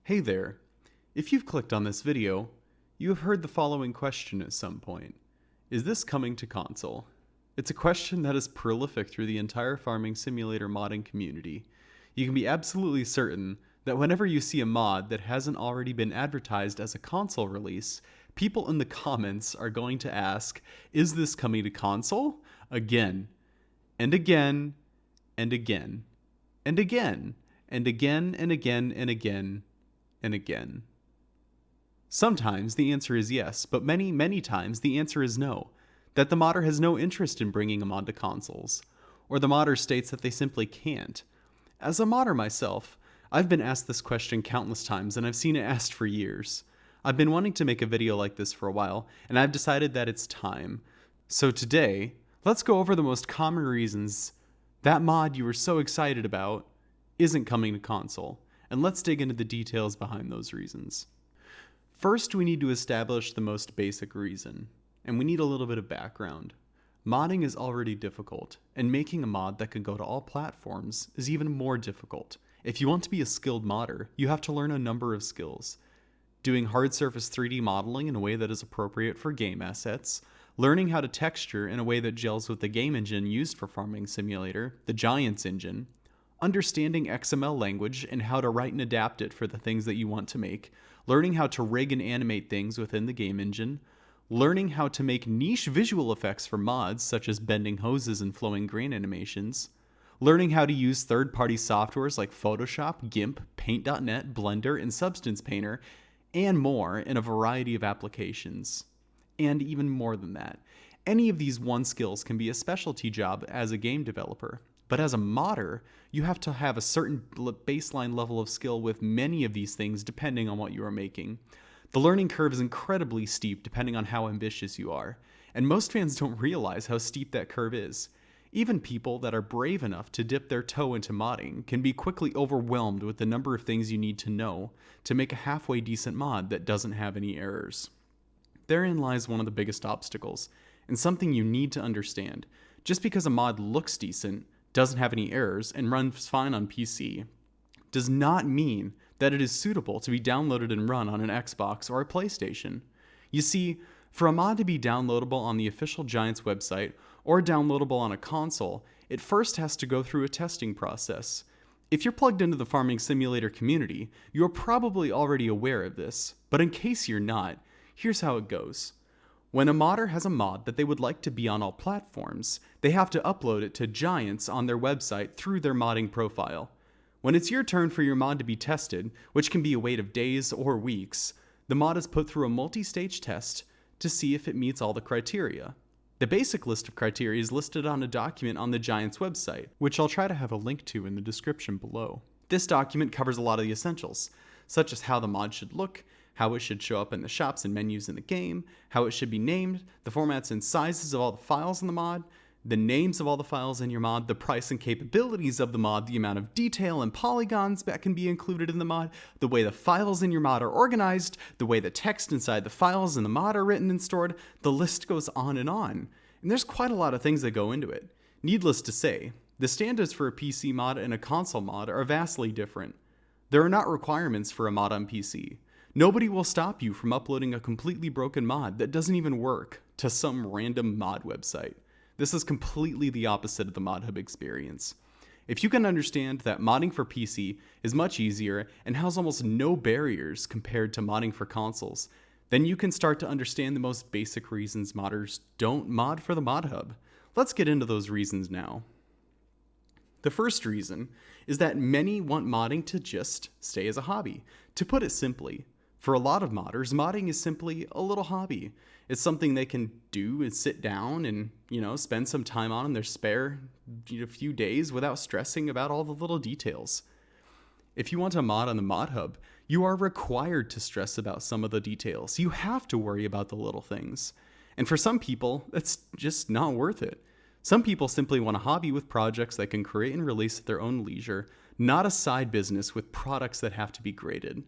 Hey there. If you've clicked on this video, you have heard the following question at some point. Is this coming to console? It's a question that is prolific through the entire farming simulator modding community. You can be absolutely certain that whenever you see a mod that hasn't already been advertised as a console release, people in the comments are going to ask, is this coming to console? Again, and again, and again, and again, and again, and again, and again, and again. Sometimes the answer is yes, but many times the answer is no, that the modder has no interest in bringing a mod to consoles, or the modder states that they simply can't. As a modder myself, I've been asked this question countless times and I've seen it asked for years. I've been wanting to make a video like this for a while, and I've decided that it's time. So today, let's go over the most common reasons that mod you were so excited about isn't coming to console, and let's dig into the details behind those reasons. First, we need to establish the most basic reason, and we need a little bit of background. Modding is already difficult, and making a mod that can go to all platforms is even more difficult. If you want to be a skilled modder, you have to learn a number of skills. Doing hard surface 3D modeling in a way that is appropriate for game assets, learning how to texture in a way that gels with the game engine used for Farming Simulator, the Giants engine, understanding XML language and how to write and adapt it for the things that you want to make, learning how to rig and animate things within the game engine, learning how to make niche visual effects for mods such as bending hoses and flowing grain animations, learning how to use third-party softwares like Photoshop, GIMP, Paint.net, Blender, and Substance Painter, and more in a variety of applications. And even more than that, any of these one skills can be a specialty job as a game developer. But as a modder, you have to have a certain baseline level of skill with many of these things depending on what you are making. The learning curve is incredibly steep depending on how ambitious you are, and most fans don't realize how steep that curve is. Even people that are brave enough to dip their toe into modding can be quickly overwhelmed with the number of things you need to know to make a halfway decent mod that doesn't have any errors. Therein lies one of the biggest obstacles, and something you need to understand. Just because a mod looks decent, doesn't have any errors, and runs fine on PC, does not mean that it is suitable to be downloaded and run on an Xbox or a PlayStation. You see, for a mod to be downloadable on the official Giants website or downloadable on a console, it first has to go through a testing process. If you're plugged into the Farming Simulator community, you're probably already aware of this, but in case you're not, here's how it goes. When a modder has a mod that they would like to be on all platforms, they have to upload it to Giants on their website through their modding profile. When it's your turn for your mod to be tested, which can be a wait of days or weeks, the mod is put through a multi-stage test to see if it meets all the criteria. The basic list of criteria is listed on a document on the Giants website, which I'll try to have a link to in the description below. This document covers a lot of the essentials, such as how the mod should look, how it should show up in the shops and menus in the game, how it should be named, the formats and sizes of all the files in the mod, the names of all the files in your mod, the price and capabilities of the mod, the amount of detail and polygons that can be included in the mod, the way the files in your mod are organized, the way the text inside the files in the mod are written and stored. The list goes on. And there's quite a lot of things that go into it. Needless to say, the standards for a PC mod and a console mod are vastly different. There are not requirements for a mod on PC. Nobody will stop you from uploading a completely broken mod that doesn't even work to some random mod website. This is completely the opposite of the ModHub experience. If you can understand that modding for PC is much easier and has almost no barriers compared to modding for consoles, then you can start to understand the most basic reasons modders don't mod for the ModHub. Let's get into those reasons now. The first reason is that many want modding to just stay as a hobby. To put it simply, for a lot of modders, modding is simply a little hobby. It's something they can do and sit down and, spend some time on in their spare few days without stressing about all the little details. If you want to mod on the ModHub, you are required to stress about some of the details. You have to worry about the little things. And for some people, that's just not worth it. Some people simply want a hobby with projects they can create and release at their own leisure, not a side business with products that have to be graded.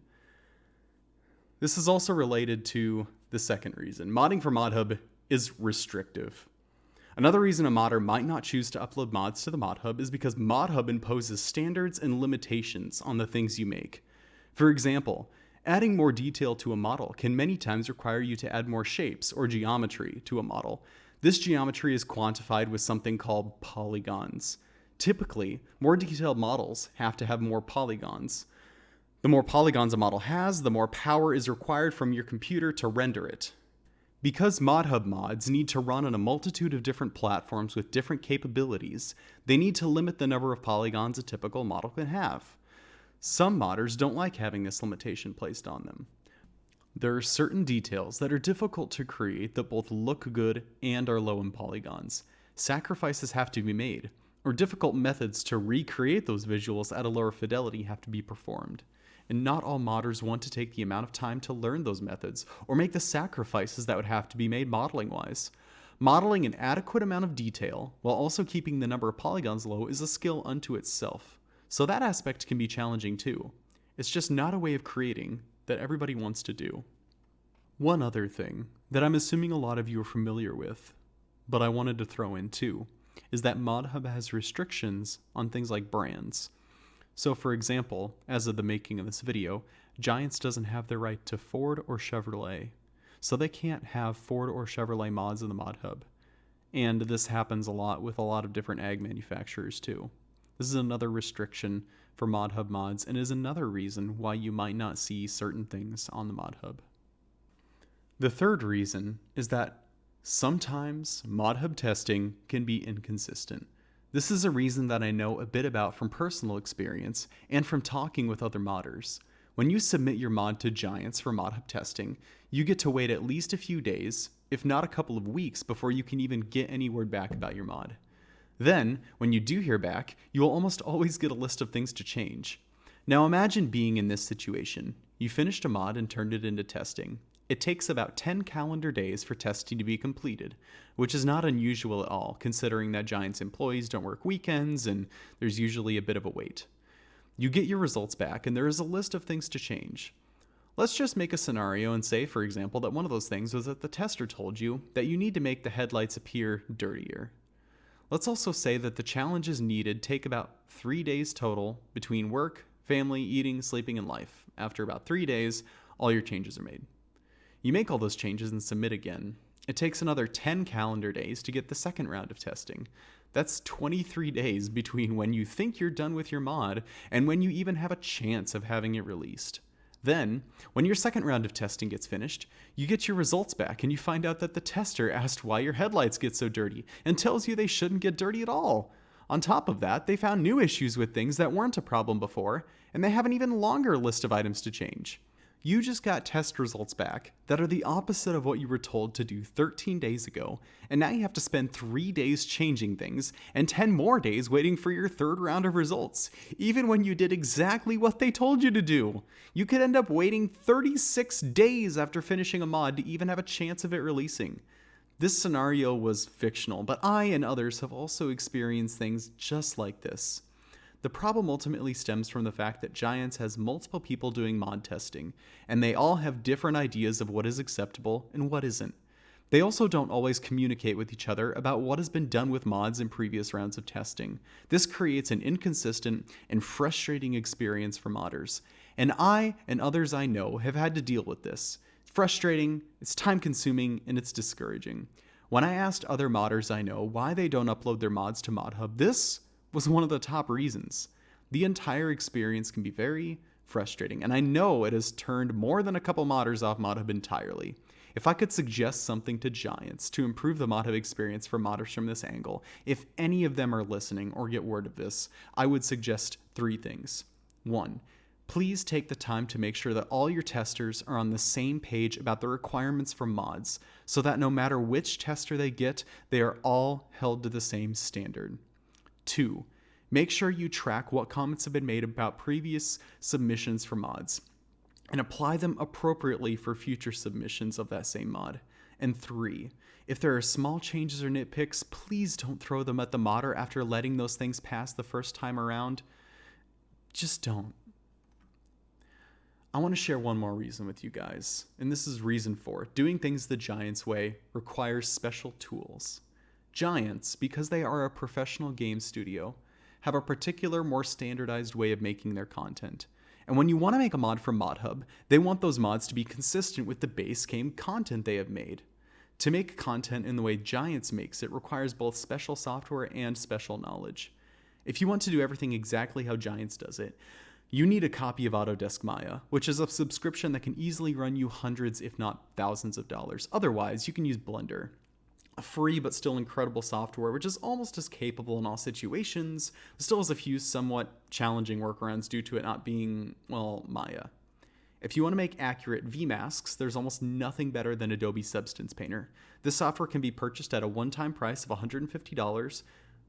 This is also related to the second reason. Modding for ModHub is restrictive. Another reason a modder might not choose to upload mods to the ModHub is because ModHub imposes standards and limitations on the things you make. For example, adding more detail to a model can many times require you to add more shapes or geometry to a model. This geometry is quantified with something called polygons. Typically, more detailed models have to have more polygons. The more polygons a model has, the more power is required from your computer to render it. Because ModHub mods need to run on a multitude of different platforms with different capabilities, they need to limit the number of polygons a typical model can have. Some modders don't like having this limitation placed on them. There are certain details that are difficult to create that both look good and are low in polygons. Sacrifices have to be made, or difficult methods to recreate those visuals at a lower fidelity have to be performed. And not all modders want to take the amount of time to learn those methods, or make the sacrifices that would have to be made modeling-wise. Modeling an adequate amount of detail, while also keeping the number of polygons low, is a skill unto itself. So that aspect can be challenging too. It's just not a way of creating that everybody wants to do. One other thing that I'm assuming a lot of you are familiar with, but I wanted to throw in too, is that ModHub has restrictions on things like brands. So for example, as of the making of this video, Giants doesn't have the right to Ford or Chevrolet. So they can't have Ford or Chevrolet mods in the ModHub. And this happens a lot with a lot of different ag manufacturers too. This is another restriction for ModHub mods and is another reason why you might not see certain things on the ModHub. The third reason is that sometimes ModHub testing can be inconsistent. This is a reason that I know a bit about from personal experience and from talking with other modders. When you submit your mod to Giants for ModHub testing, you get to wait at least a few days, if not a couple of weeks, before you can even get any word back about your mod. Then, when you do hear back, you will almost always get a list of things to change. Now imagine being in this situation. You finished a mod and turned it into testing. It takes about 10 calendar days for testing to be completed, which is not unusual at all, considering that Giants employees don't work weekends and there's usually a bit of a wait. You get your results back and there is a list of things to change. Let's just make a scenario and say, for example, that one of those things was that the tester told you that you need to make the headlights appear dirtier. Let's also say that the challenges needed take about 3 days total between work, family, eating, sleeping, and life. After about 3 days, all your changes are made. You make all those changes and submit again. It takes another 10 calendar days to get the second round of testing. That's 23 days between when you think you're done with your mod and when you even have a chance of having it released. Then, when your second round of testing gets finished, you get your results back and you find out that the tester asked why your headlights get so dirty and tells you they shouldn't get dirty at all. On top of that, they found new issues with things that weren't a problem before, and they have an even longer list of items to change. You just got test results back that are the opposite of what you were told to do 13 days ago, and now you have to spend 3 days changing things and 10 more days waiting for your third round of results, even when you did exactly what they told you to do. You could end up waiting 36 days after finishing a mod to even have a chance of it releasing. This scenario was fictional, but I and others have also experienced things just like this. The problem ultimately stems from the fact that Giants has multiple people doing mod testing, and they all have different ideas of what is acceptable and what isn't. They also don't always communicate with each other about what has been done with mods in previous rounds of testing. This creates an inconsistent and frustrating experience for modders, and I and others I know have had to deal with this. It's frustrating, it's time-consuming, and it's discouraging. When I asked other modders I know why they don't upload their mods to ModHub, this was one of the top reasons. The entire experience can be very frustrating, and I know it has turned more than a couple modders off ModHub entirely. If I could suggest something to Giants to improve the ModHub experience for modders from this angle, if any of them are listening or get word of this, I would suggest 3 things. 1. Please take the time to make sure that all your testers are on the same page about the requirements for mods, so that no matter which tester they get, they are all held to the same standard. 2. Make sure you track what comments have been made about previous submissions for mods, and apply them appropriately for future submissions of that same mod. And 3. If there are small changes or nitpicks, please don't throw them at the modder after letting those things pass the first time around. Just don't. I want to share one more reason with you guys, and this is reason 4. Doing things the Giants way requires special tools. Giants, because they are a professional game studio, have a particular, more standardized way of making their content. And when you want to make a mod for ModHub, they want those mods to be consistent with the base game content they have made. To make content in the way Giants makes it requires both special software and special knowledge. If you want to do everything exactly how Giants does it, you need a copy of Autodesk Maya, which is a subscription that can easily run you hundreds if not thousands of dollars. Otherwise, you can use Blender, a free but still incredible software which is almost as capable in all situations, still has a few somewhat challenging workarounds due to it not being, well, Maya. If you want to make accurate V-masks, there's almost nothing better than Adobe Substance Painter. This software can be purchased at a one-time price of $150,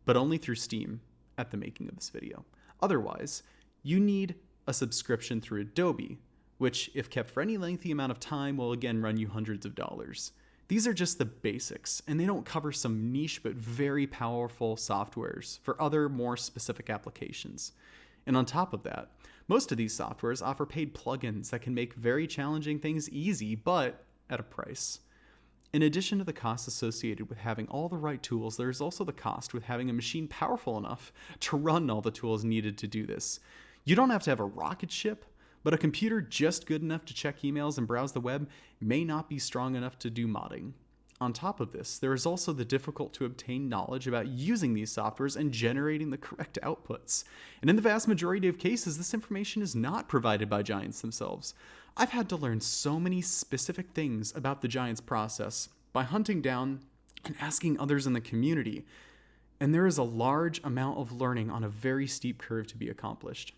but only through Steam at the making of this video. Otherwise, you need a subscription through Adobe, which, if kept for any lengthy amount of time, will again run you hundreds of dollars. These are just the basics, and they don't cover some niche but very powerful softwares for other more specific applications. And on top of that, most of these softwares offer paid plugins that can make very challenging things easy, but at a price. In addition to the costs associated with having all the right tools, there is also the cost with having a machine powerful enough to run all the tools needed to do this. You don't have to have a rocket ship, but a computer just good enough to check emails and browse the web may not be strong enough to do modding. On top of this, there is also the difficult to obtain knowledge about using these softwares and generating the correct outputs. And in the vast majority of cases, this information is not provided by Giants themselves. I've had to learn so many specific things about the Giants process by hunting down and asking others in the community. And there is a large amount of learning on a very steep curve to be accomplished.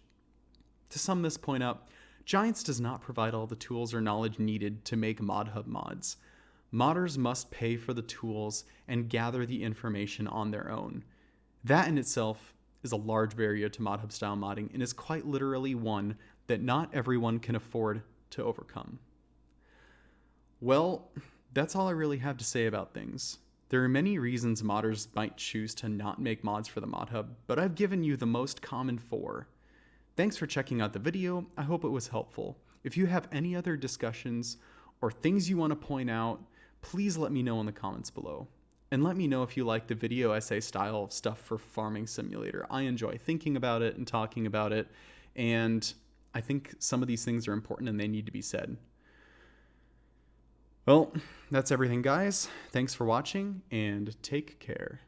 To sum this point up, Giants does not provide all the tools or knowledge needed to make ModHub mods. Modders must pay for the tools and gather the information on their own. That in itself is a large barrier to ModHub style modding and is quite literally one that not everyone can afford to overcome. Well, that's all I really have to say about things. There are many reasons modders might choose to not make mods for the ModHub, but I've given you the most common 4. Thanks for checking out the video. I hope it was helpful. If you have any other discussions or things you want to point out, please let me know in the comments below. And let me know if you like the video essay style of stuff for Farming Simulator. I enjoy thinking about it and talking about it, and I think some of these things are important and they need to be said. Well, that's everything, guys. Thanks for watching, and take care.